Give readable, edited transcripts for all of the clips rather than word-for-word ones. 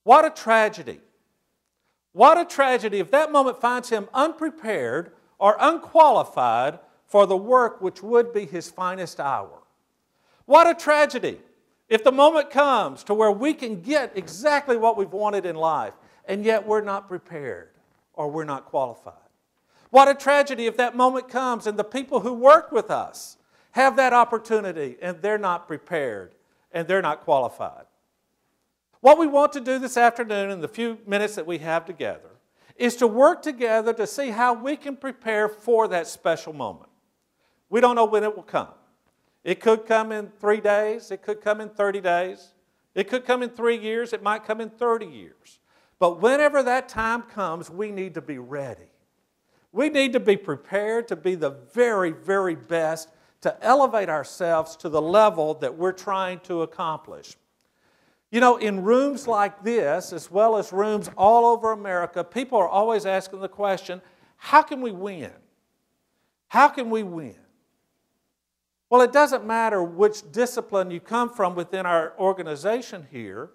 What a tragedy. What a tragedy if that moment finds him unprepared or unqualified for the work which would be his finest hour. What a tragedy if the moment comes to where we can get exactly what we've wanted in life, and yet we're not prepared or we're not qualified. What a tragedy if that moment comes and the people who work with us have that opportunity and they're not prepared and they're not qualified. What we want to do this afternoon in the few minutes that we have together is to work together to see how we can prepare for that special moment. We don't know when it will come. It could come in 3 days. It could come in 30 days. It could come in 3 years. It might come in 30 years. But whenever that time comes, we need to be ready. We need to be prepared to be the very, very best to elevate ourselves to the level that we're trying to accomplish. You know, in rooms like this, as well as rooms all over America, people are always asking the question, how can we win? How can we win? Well, it doesn't matter which discipline you come from within our organization here.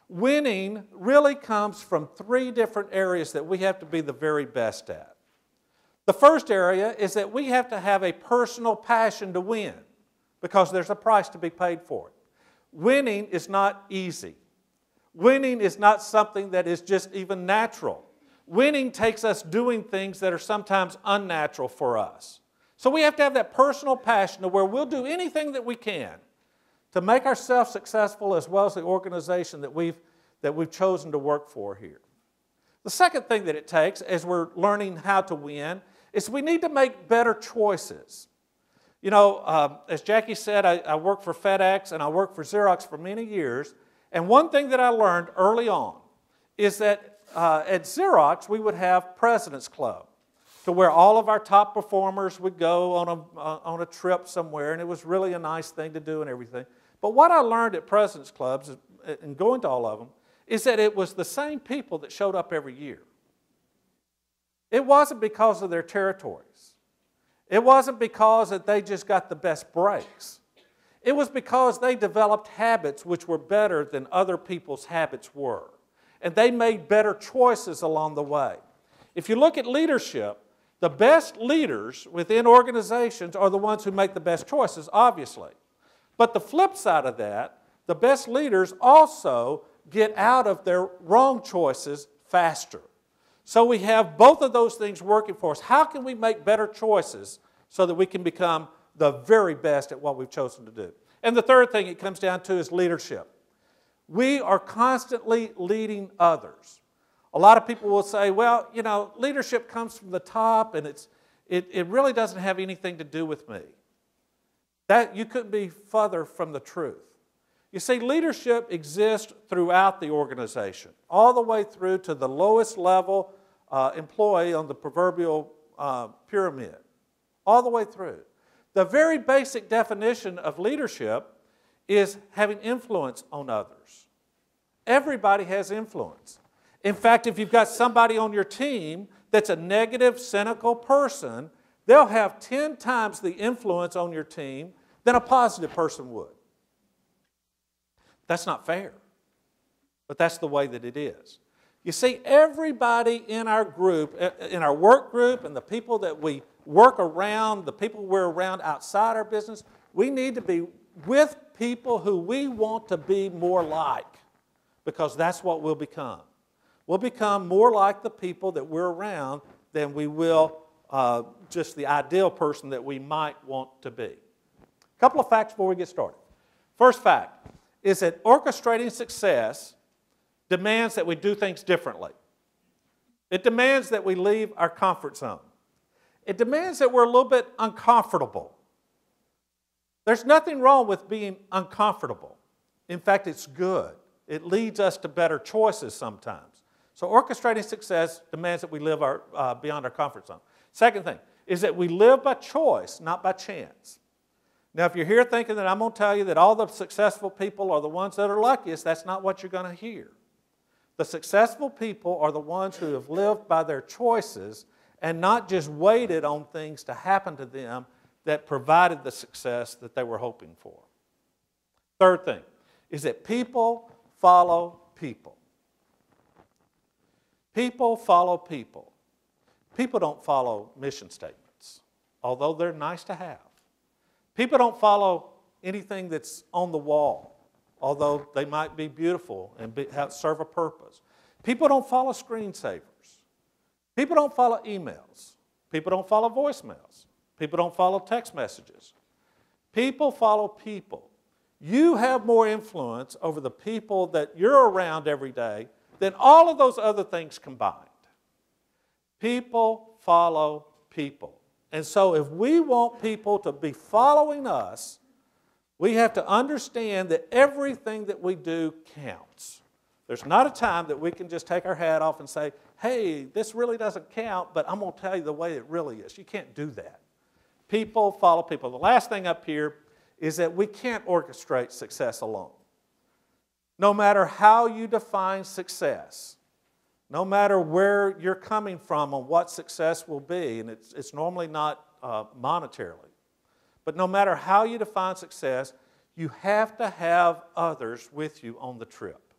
Winning really comes from 3 different areas that we have to be the very best at. The first area is that we have to have a personal passion to win because there's a price to be paid for it. Winning is not easy. Winning is not something that is just even natural. Winning takes us doing things that are sometimes unnatural for us. So we have to have that personal passion to where we'll do anything that we can to make ourselves successful as well as the organization that we've chosen to work for here. The second thing that it takes as we're learning how to win is we need to make better choices. You know, as Jackie said, I worked for FedEx and I worked for Xerox for many years. And one thing that I learned early on is that at Xerox we would have President's Club to where all of our top performers would go on a trip somewhere, and it was really a nice thing to do and everything. But what I learned at President's Clubs and going to all of them is that it was the same people that showed up every year. It wasn't because of their territories. It wasn't because that they just got the best breaks. It was because they developed habits which were better than other people's habits were. And they made better choices along the way. If you look at leadership, the best leaders within organizations are the ones who make the best choices, obviously. But the flip side of that, the best leaders also get out of their wrong choices faster. So we have both of those things working for us. How can we make better choices so that we can become the very best at what we've chosen to do? And the third thing it comes down to is leadership. We are constantly leading others. A lot of people will say, well, you know, leadership comes from the top and it really doesn't have anything to do with me. That you couldn't be further from the truth. You see, leadership exists throughout the organization, all the way through to the lowest level employee on the proverbial pyramid, all the way through. The very basic definition of leadership is having influence on others. Everybody has influence. In fact, if you've got somebody on your team that's a negative, cynical person, they'll have 10 times the influence on your team than a positive person would. That's not fair, but that's the way that it is. You see, everybody in our group, in our work group, and the people that we work around, the people we're around outside our business, we need to be with people who we want to be more like, because that's what we'll become. We'll become more like the people that we're around than we will just the ideal person that we might want to be. A couple of facts before we get started. First fact is that orchestrating success demands that we do things differently. It demands that we leave our comfort zone. It demands that we're a little bit uncomfortable. There's nothing wrong with being uncomfortable. In fact, it's good. It leads us to better choices sometimes. So orchestrating success demands that we live beyond our comfort zone. Second thing is that we live by choice, not by chance. Now, if you're here thinking that I'm going to tell you that all the successful people are the ones that are luckiest, that's not what you're going to hear. The successful people are the ones who have lived by their choices and not just waited on things to happen to them that provided the success that they were hoping for. Third thing is that people follow people. People follow people. People don't follow mission statements, although they're nice to have. People don't follow anything that's on the wall, although they might be beautiful and serve a purpose. People don't follow screensavers. People don't follow emails. People don't follow voicemails. People don't follow text messages. People follow people. You have more influence over the people that you're around every day than all of those other things combined. People follow people. And so if we want people to be following us, we have to understand that everything that we do counts. There's not a time that we can just take our hat off and say, hey, this really doesn't count, but I'm going to tell you the way it really is. You can't do that. People follow people. The last thing up here is that we can't orchestrate success alone. No matter how you define success, no matter where you're coming from on what success will be, and it's normally not monetarily, but no matter how you define success, you have to have others with you on the trip.